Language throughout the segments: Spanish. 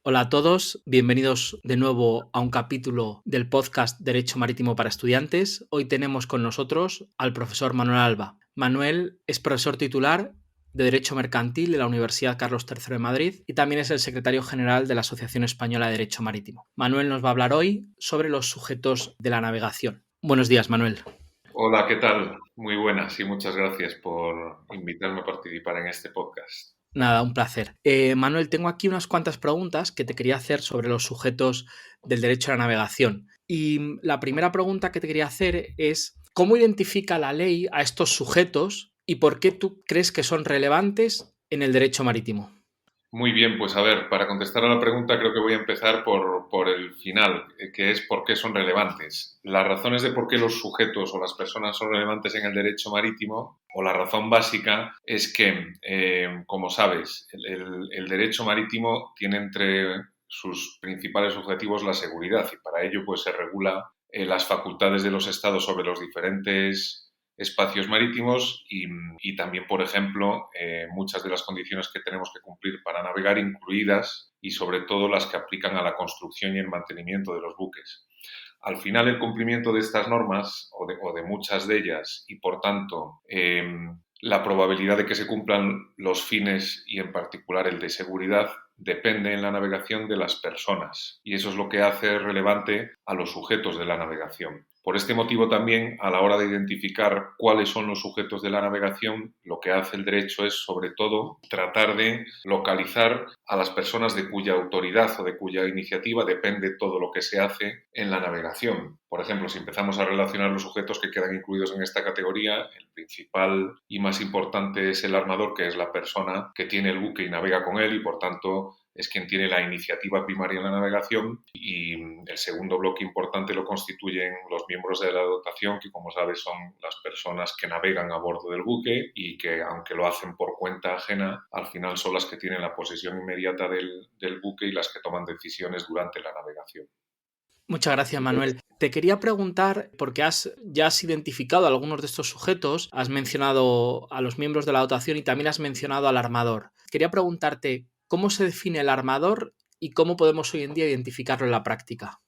Hola a todos, bienvenidos de nuevo a un capítulo del podcast Derecho Marítimo para Estudiantes. Hoy tenemos con nosotros al profesor Manuel Alba. Manuel es profesor titular de Derecho Mercantil de la Universidad Carlos III de Madrid y también es el secretario general de la Asociación Española de Derecho Marítimo. Manuel nos va a hablar hoy sobre los sujetos de la navegación. Buenos días, Manuel. Hola, ¿qué tal? Muy buenas y muchas gracias por invitarme a participar en este podcast. Nada, un placer. Manuel, tengo aquí unas cuantas preguntas que te quería hacer sobre los sujetos del derecho a la navegación. Y la primera pregunta que te quería hacer es, ¿cómo identifica la ley a estos sujetos y por qué tú crees que son relevantes en el derecho marítimo? Muy bien, pues a ver, para contestar a la pregunta creo que voy a empezar por el final, que es por qué son relevantes. Las razones de por qué los sujetos o las personas son relevantes en el derecho marítimo, o la razón básica, es que, como sabes, el derecho marítimo tiene entre sus principales objetivos la seguridad y para ello pues se regula las facultades de los estados sobre los diferentes espacios marítimos y también, por ejemplo, muchas de las condiciones que tenemos que cumplir para navegar, incluidas y sobre todo las que aplican a la construcción y el mantenimiento de los buques. Al final, el cumplimiento de estas normas o de muchas de ellas y, por tanto, la probabilidad de que se cumplan los fines y, en particular, el de seguridad, depende en la navegación de las personas y eso es lo que hace relevante a los sujetos de la navegación. Por este motivo también, a la hora de identificar cuáles son los sujetos de la navegación, lo que hace el derecho es, sobre todo, tratar de localizar a las personas de cuya autoridad o de cuya iniciativa depende todo lo que se hace en la navegación. Por ejemplo, si empezamos a relacionar los sujetos que quedan incluidos en esta categoría, el principal y más importante es el armador, que es la persona que tiene el buque y navega con él y, por tanto, es quien tiene la iniciativa primaria en la navegación y el segundo bloque importante lo constituyen los miembros de la dotación, que como sabes son las personas que navegan a bordo del buque y que aunque lo hacen por cuenta ajena, al final son las que tienen la posesión inmediata del buque y las que toman decisiones durante la navegación. Muchas gracias, Manuel. Te quería preguntar, porque ya has identificado a algunos de estos sujetos, has mencionado a los miembros de la dotación y también has mencionado al armador. Quería preguntarte, ¿cómo se define el armador y cómo podemos hoy en día identificarlo en la práctica?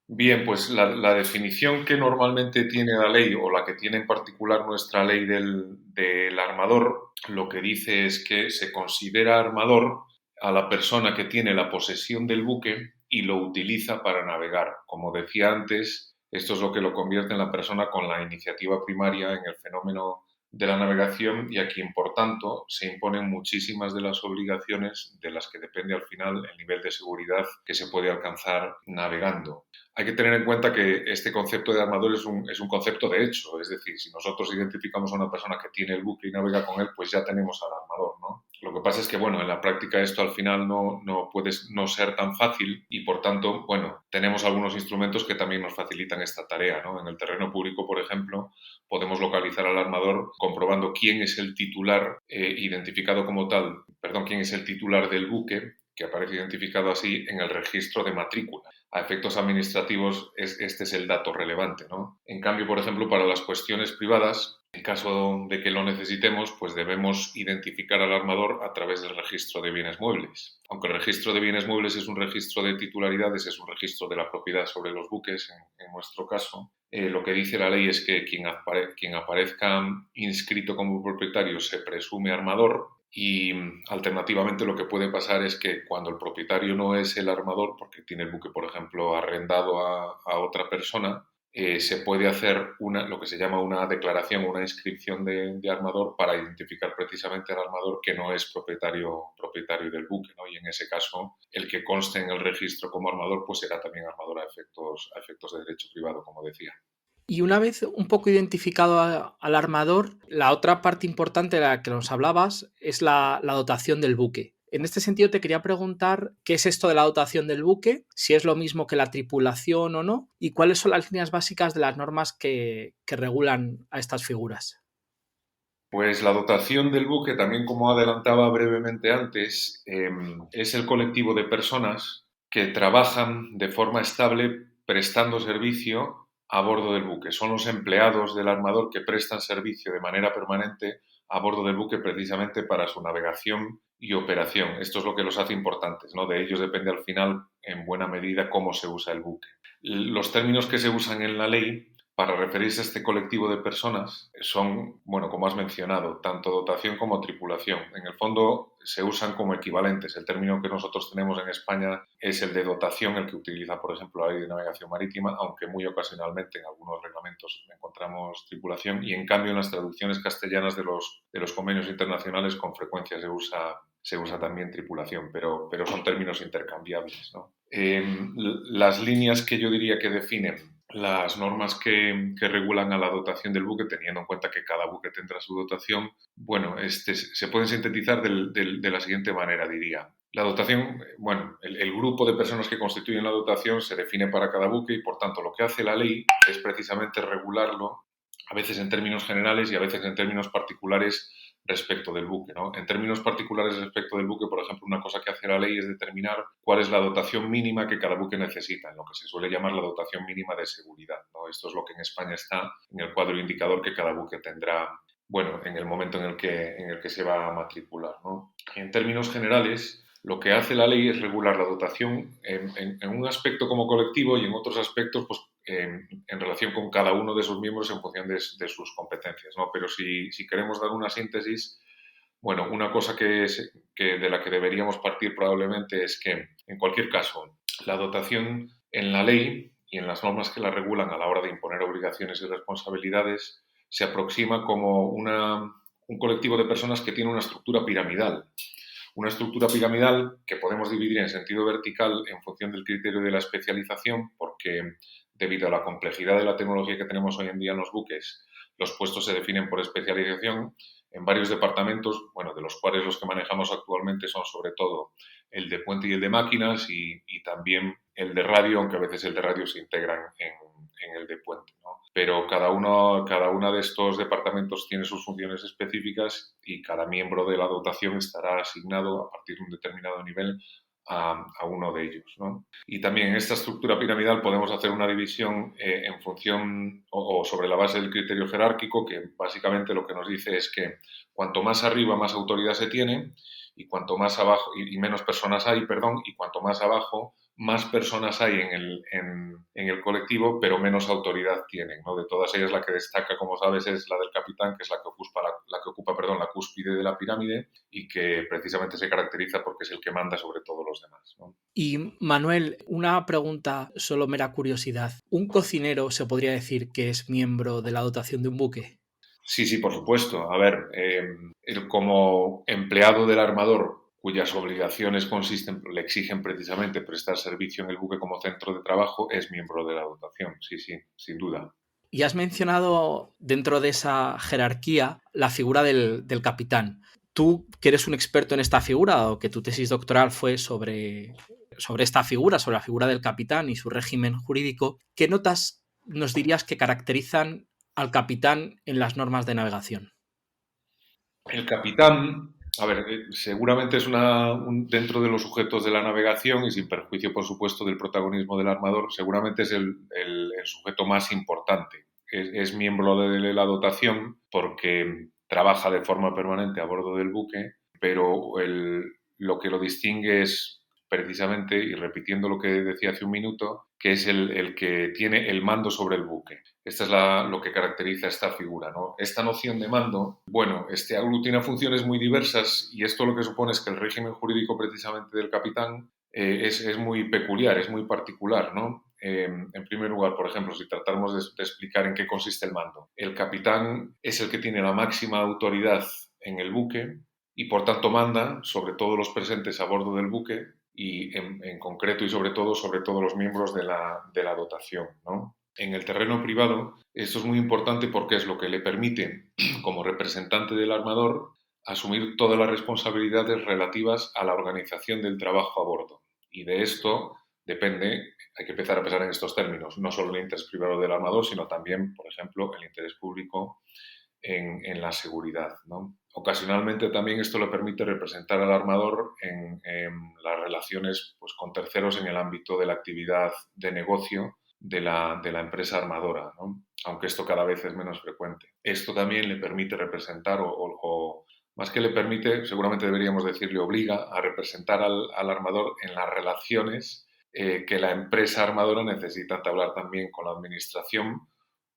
Bien, pues la definición que normalmente tiene la ley o la que tiene en particular nuestra ley del armador, lo que dice es que se considera armador a la persona que tiene la posesión del buque y lo utiliza para navegar. Como decía antes, esto es lo que lo convierte en la persona con la iniciativa primaria en el fenómeno de la navegación y a quien, por tanto, se imponen muchísimas de las obligaciones de las que depende al final el nivel de seguridad que se puede alcanzar navegando. Hay que tener en cuenta que este concepto de armador es un concepto de hecho, es decir, si nosotros identificamos a una persona que tiene el buque y navega con él, pues ya tenemos al armador, ¿no? Lo que pasa es que, bueno, en la práctica esto al final no puede no ser tan fácil y, por tanto, bueno, tenemos algunos instrumentos que también nos facilitan esta tarea, ¿no? En el terreno público, por ejemplo, podemos localizar al armador comprobando quién es el titular identificado como tal, perdón, quién es el titular del buque que aparece identificado así en el registro de matrícula. A efectos administrativos, este es el dato relevante, ¿no? En cambio, por ejemplo, para las cuestiones privadas, en caso de que lo necesitemos, pues debemos identificar al armador a través del registro de bienes muebles. Aunque el registro de bienes muebles es un registro de titularidades, es un registro de la propiedad sobre los buques, en nuestro caso, lo que dice la ley es que quien aparezca inscrito como propietario se presume armador y alternativamente lo que puede pasar es que cuando el propietario no es el armador, porque tiene el buque, por ejemplo, arrendado a otra persona, se puede hacer lo que se llama una declaración, una inscripción de armador para identificar precisamente al armador que no es propietario del buque, ¿no? Y en ese caso, el que conste en el registro como armador, pues será también armador a efectos de derecho privado, como decía. Y una vez un poco identificado al armador, la otra parte importante de la que nos hablabas es la dotación del buque. En este sentido, te quería preguntar qué es esto de la dotación del buque, si es lo mismo que la tripulación o no, y cuáles son las líneas básicas de las normas que regulan a estas figuras. Pues la dotación del buque, también como adelantaba brevemente antes, es el colectivo de personas que trabajan de forma estable prestando servicio a bordo del buque. Son los empleados del armador que prestan servicio de manera permanente a bordo del buque precisamente para su navegación y operación. Esto es lo que los hace importantes, ¿no? De ellos depende al final, en buena medida, cómo se usa el buque. Los términos que se usan en la ley para referirse a este colectivo de personas son, bueno, como has mencionado, tanto dotación como tripulación. En el fondo se usan como equivalentes. El término que nosotros tenemos en España es el de dotación, el que utiliza, por ejemplo, la Ley de Navegación Marítima, aunque muy ocasionalmente en algunos reglamentos encontramos tripulación, y en cambio en las traducciones castellanas de los convenios internacionales con frecuencia se usa también tripulación, pero son términos intercambiables, ¿no? Las líneas que yo diría que definen las normas que regulan a la dotación del buque, teniendo en cuenta que cada buque tendrá su dotación, bueno, se pueden sintetizar de la siguiente manera, diría. La dotación, bueno, el grupo de personas que constituyen la dotación se define para cada buque y, por tanto, lo que hace la ley es precisamente regularlo, a veces en términos generales y a veces en términos particulares respecto del buque, ¿no? En términos particulares respecto del buque, por ejemplo, una cosa que hace la ley es determinar cuál es la dotación mínima que cada buque necesita, en lo que se suele llamar la dotación mínima de seguridad, ¿no? Esto es lo que en España está en el cuadro indicador que cada buque tendrá, bueno, en el momento en el que se va a matricular, ¿no? En términos generales, lo que hace la ley es regular la dotación en un aspecto como colectivo y en otros aspectos, pues, en relación con cada uno de sus miembros en función de sus competencias, ¿no? Pero si queremos dar una síntesis, bueno, una cosa de la que deberíamos partir probablemente es que, en cualquier caso, la dotación en la ley y en las normas que la regulan a la hora de imponer obligaciones y responsabilidades se aproxima como un colectivo de personas que tiene una estructura piramidal. Una estructura piramidal que podemos dividir en sentido vertical en función del criterio de la especialización, porque debido a la complejidad de la tecnología que tenemos hoy en día en los buques, los puestos se definen por especialización en varios departamentos, bueno, de los cuales los que manejamos actualmente son sobre todo el de puente y el de máquinas y también el de radio, aunque a veces el de radio se integran en el de puente, ¿no? Pero cada uno de estos departamentos tiene sus funciones específicas y cada miembro de la dotación estará asignado a partir de un determinado nivel a uno de ellos, ¿no? Y también en esta estructura piramidal podemos hacer una división en función o sobre la base del criterio jerárquico, que básicamente lo que nos dice es que cuanto más arriba más autoridad se tiene y cuanto más abajo y menos personas hay, perdón, y cuanto más abajo más personas hay en el colectivo, pero menos autoridad tienen, ¿no? De todas ellas, la que destaca, como sabes, es la del capitán, que es la que ocupa la cúspide de la pirámide y que precisamente se caracteriza porque es el que manda sobre todos los demás, ¿no? Y Manuel, una pregunta, solo mera curiosidad. ¿Un cocinero se podría decir que es miembro de la dotación de un buque? Sí, sí, por supuesto. A ver, como empleado del armador, cuyas obligaciones le exigen precisamente prestar servicio en el buque como centro de trabajo, es miembro de la dotación. Sí, sí, sin duda. Y has mencionado dentro de esa jerarquía la figura del capitán. Tú, que eres un experto en esta figura o que tu tesis doctoral fue sobre esta figura, sobre la figura del capitán y su régimen jurídico, ¿qué notas nos dirías que caracterizan al capitán en las normas de navegación? El capitán, a ver, seguramente es dentro de los sujetos de la navegación y sin perjuicio, por supuesto, del protagonismo del armador, seguramente es el sujeto más importante. Es miembro de la dotación porque trabaja de forma permanente a bordo del buque, pero lo que lo distingue es precisamente, y repitiendo lo que decía hace un minuto, que es el que tiene el mando sobre el buque. Esta es lo que caracteriza esta figura, ¿no? Esta noción de mando, bueno, aglutina funciones muy diversas y esto lo que supone es que el régimen jurídico precisamente del capitán es muy peculiar, es muy particular, ¿no? En primer lugar, por ejemplo, si tratamos de explicar en qué consiste el mando. El capitán es el que tiene la máxima autoridad en el buque y por tanto manda sobre todos los presentes a bordo del buque y en concreto y sobre todo los miembros de la dotación, ¿no? En el terreno privado, esto es muy importante porque es lo que le permite, como representante del armador, asumir todas las responsabilidades relativas a la organización del trabajo a bordo. Y de esto depende, hay que empezar a pensar en estos términos, no solo el interés privado del armador, sino también, por ejemplo, el interés público en la seguridad, ¿no? Ocasionalmente también esto le permite representar al armador en las relaciones, pues, con terceros en el ámbito de la actividad de negocio de la empresa armadora, ¿no? Aunque esto cada vez es menos frecuente. Esto también le permite representar, o más que le permite, seguramente deberíamos decir, le obliga a representar al armador en las relaciones que la empresa armadora necesita entablar también con la administración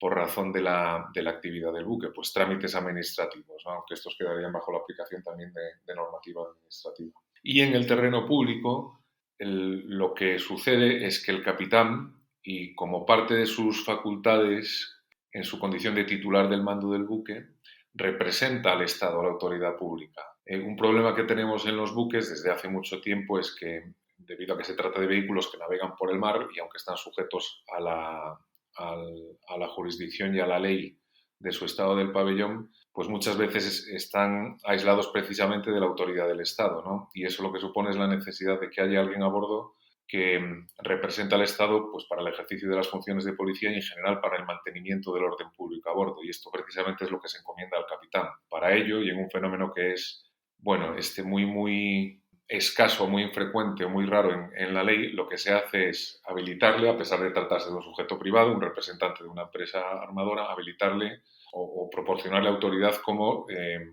por razón de la actividad del buque, pues trámites administrativos, ¿no? Aunque estos quedarían bajo la aplicación también de normativa administrativa. Y en el terreno público, lo que sucede es que el capitán, y como parte de sus facultades en su condición de titular del mando del buque, representa al Estado, a la autoridad pública. Un problema que tenemos en los buques desde hace mucho tiempo es que, debido a que se trata de vehículos que navegan por el mar y aunque están sujetos a la jurisdicción y a la ley de su estado del pabellón, pues muchas veces están aislados precisamente de la autoridad del Estado, ¿no? Y eso lo que supone es la necesidad de que haya alguien a bordo que representa al Estado pues, para el ejercicio de las funciones de policía y en general para el mantenimiento del orden público a bordo. Y esto precisamente es lo que se encomienda al capitán. Para ello, y en un fenómeno que es, bueno, muy escaso, muy infrecuente o muy raro en la ley, lo que se hace es habilitarle, a pesar de tratarse de un sujeto privado, un representante de una empresa armadora, habilitarle o proporcionarle autoridad como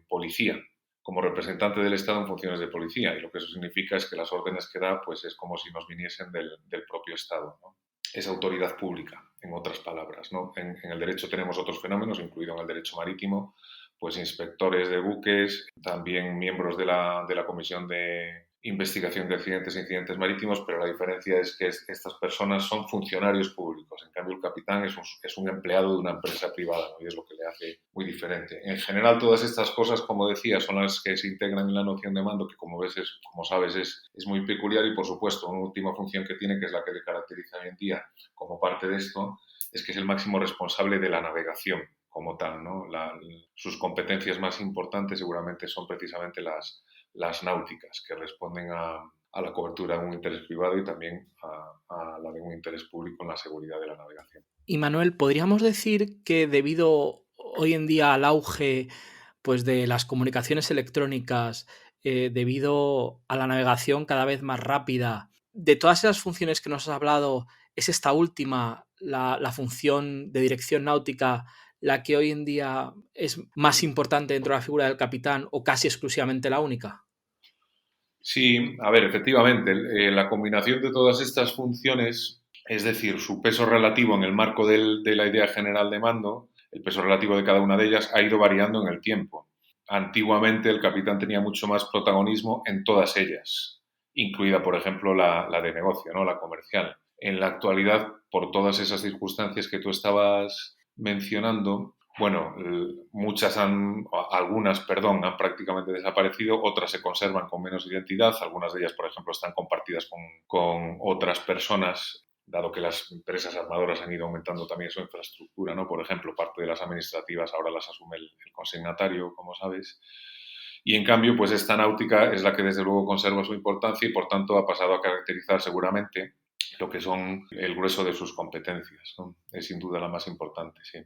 policía, como representante del Estado en funciones de policía. Y lo que eso significa es que las órdenes que da pues es como si nos viniesen del propio Estado, ¿no? Es autoridad pública, en otras palabras, ¿no? En el derecho tenemos otros fenómenos, incluido en el derecho marítimo, pues inspectores de buques, también miembros de la Comisión de Investigación de Accidentes e Incidentes Marítimos, pero la diferencia es que estas personas son funcionarios públicos. En cambio, el capitán es un empleado de una empresa privada, ¿no? Y es lo que le hace muy diferente. En general, todas estas cosas, como decía, son las que se integran en la noción de mando, que como ves, como sabes, es muy peculiar y, por supuesto, una última función que tiene, que es la que le caracteriza hoy en día como parte de esto, es que es el máximo responsable de la navegación como tal, ¿no? Sus competencias más importantes seguramente son precisamente las náuticas, que responden a la cobertura de un interés privado y también a la de un interés público en la seguridad de la navegación. Y Manuel, ¿podríamos decir que debido hoy en día al auge pues, de las comunicaciones electrónicas, debido a la navegación cada vez más rápida, de todas esas funciones que nos has hablado, es esta última, la función de dirección náutica, la que hoy en día es más importante dentro de la figura del capitán o casi exclusivamente la única? Sí, a ver, efectivamente, la combinación de todas estas funciones, es decir, su peso relativo en el marco de la idea general de mando, el peso relativo de cada una de ellas ha ido variando en el tiempo. Antiguamente el capitán tenía mucho más protagonismo en todas ellas, incluida, por ejemplo, la de negocio, ¿no? La comercial. En la actualidad, por todas esas circunstancias que tú estabas mencionando, bueno, algunas, perdón, han prácticamente desaparecido, otras se conservan con menos identidad, algunas de ellas, por ejemplo, están compartidas con otras personas, dado que las empresas armadoras han ido aumentando también su infraestructura, ¿no? Por ejemplo, parte de las administrativas ahora las asume el consignatario, como sabes. Y en cambio, pues esta náutica es la que desde luego conserva su importancia y por tanto ha pasado a caracterizar seguramente lo que son el grueso de sus competencias, ¿no? Es sin duda la más importante, sí.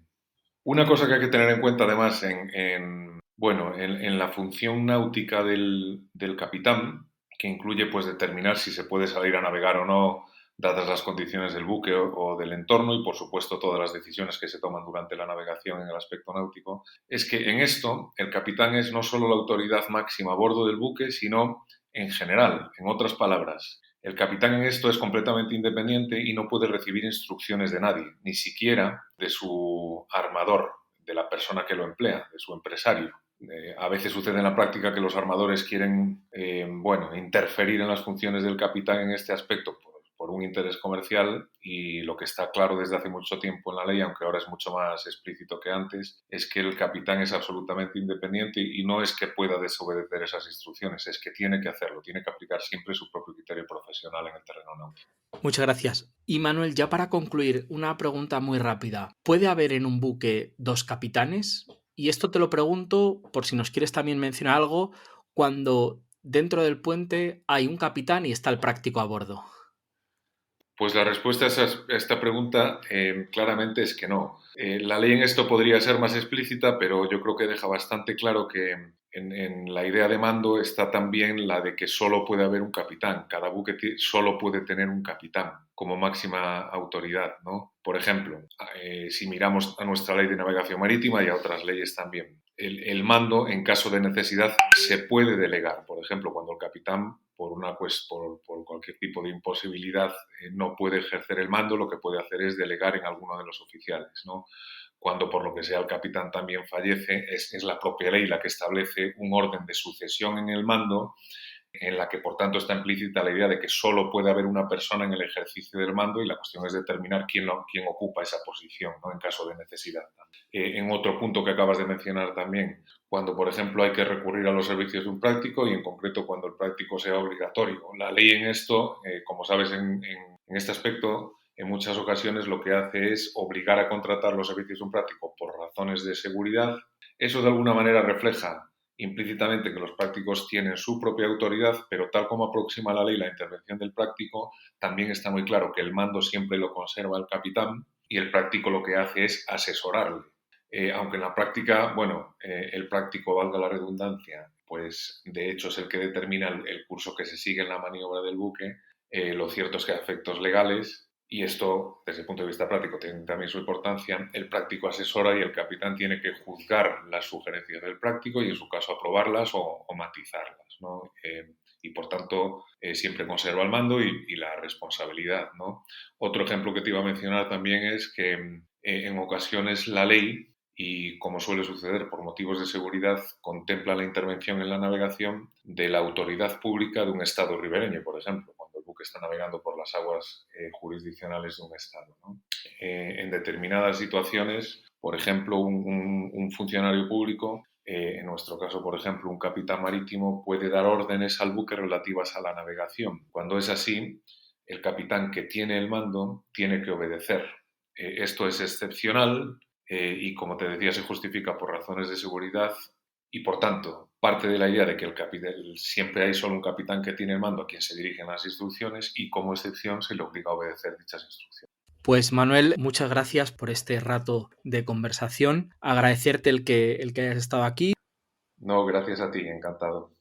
Una cosa que hay que tener en cuenta además en la función náutica del capitán, que incluye pues determinar si se puede salir a navegar o no, dadas las condiciones del buque o del entorno y por supuesto todas las decisiones que se toman durante la navegación en el aspecto náutico, es que en esto el capitán es no solo la autoridad máxima a bordo del buque, sino en general, en otras palabras. El capitán en esto es completamente independiente y no puede recibir instrucciones de nadie, ni siquiera de su armador, de la persona que lo emplea, de su empresario. A veces sucede en la práctica que los armadores quieren interferir en las funciones del capitán en este aspecto por un interés comercial y lo que está claro desde hace mucho tiempo en la ley, aunque ahora es mucho más explícito que antes, es que el capitán es absolutamente independiente y no es que pueda desobedecer esas instrucciones, es que tiene que hacerlo, tiene que aplicar siempre su propio criterio profesional en el terreno náutico. Muchas gracias. Y Manuel, ya para concluir, una pregunta muy rápida. ¿Puede haber en un buque dos capitanes? Y esto te lo pregunto por si nos quieres también mencionar algo cuando dentro del puente hay un capitán y está el práctico a bordo. Pues la respuesta a esta pregunta claramente es que no. La ley en esto podría ser más explícita, pero yo creo que deja bastante claro que en la idea de mando está también la de que solo puede haber un capitán. Cada buque solo puede tener un capitán como máxima autoridad, ¿no? Por ejemplo, si miramos a nuestra ley de navegación marítima y a otras leyes también, el mando, en caso de necesidad, se puede delegar. Por ejemplo, cuando el capitán, por cualquier tipo de imposibilidad, no puede ejercer el mando, lo que puede hacer es delegar en alguno de los oficiales, ¿no? Cuando por lo que sea el capitán también fallece, es la propia ley la que establece un orden de sucesión en el mando, en la que por tanto está implícita la idea de que solo puede haber una persona en el ejercicio del mando y la cuestión es determinar quién ocupa esa posición, ¿no? En caso de necesidad. En otro punto que acabas de mencionar también, cuando por ejemplo hay que recurrir a los servicios de un práctico y en concreto cuando el práctico sea obligatorio. La ley en esto, como sabes, en este aspecto, en muchas ocasiones lo que hace es obligar a contratar los servicios de un práctico por razones de seguridad. Eso de alguna manera refleja implícitamente que los prácticos tienen su propia autoridad, pero tal como aproxima la ley la intervención del práctico, también está muy claro que el mando siempre lo conserva el capitán y el práctico lo que hace es asesorarle. Aunque en la práctica, bueno, el práctico, valga la redundancia, pues de hecho es el que determina el curso que se sigue en la maniobra del buque, lo cierto es que a efectos legales, y esto desde el punto de vista práctico tiene también su importancia, el práctico asesora y el capitán tiene que juzgar las sugerencias del práctico y en su caso aprobarlas o matizarlas, ¿no? Y por tanto siempre conserva el mando y la responsabilidad, ¿no? Otro ejemplo que te iba a mencionar también es que en ocasiones la ley, y como suele suceder por motivos de seguridad, contempla la intervención en la navegación de la autoridad pública de un estado ribereño, por ejemplo, cuando el buque está navegando por las aguas jurisdiccionales de un estado, ¿no? En determinadas situaciones, por ejemplo, un funcionario público, en nuestro caso, por ejemplo, un capitán marítimo, puede dar órdenes al buque relativas a la navegación. Cuando es así, el capitán que tiene el mando tiene que obedecer. Esto es excepcional y, como te decía, se justifica por razones de seguridad y, por tanto, parte de la idea de que siempre hay solo un capitán que tiene el mando a quien se dirigen las instrucciones y, como excepción, se le obliga a obedecer dichas instrucciones. Pues Manuel, muchas gracias por este rato de conversación. Agradecerte el que hayas estado aquí. No, gracias a ti, encantado.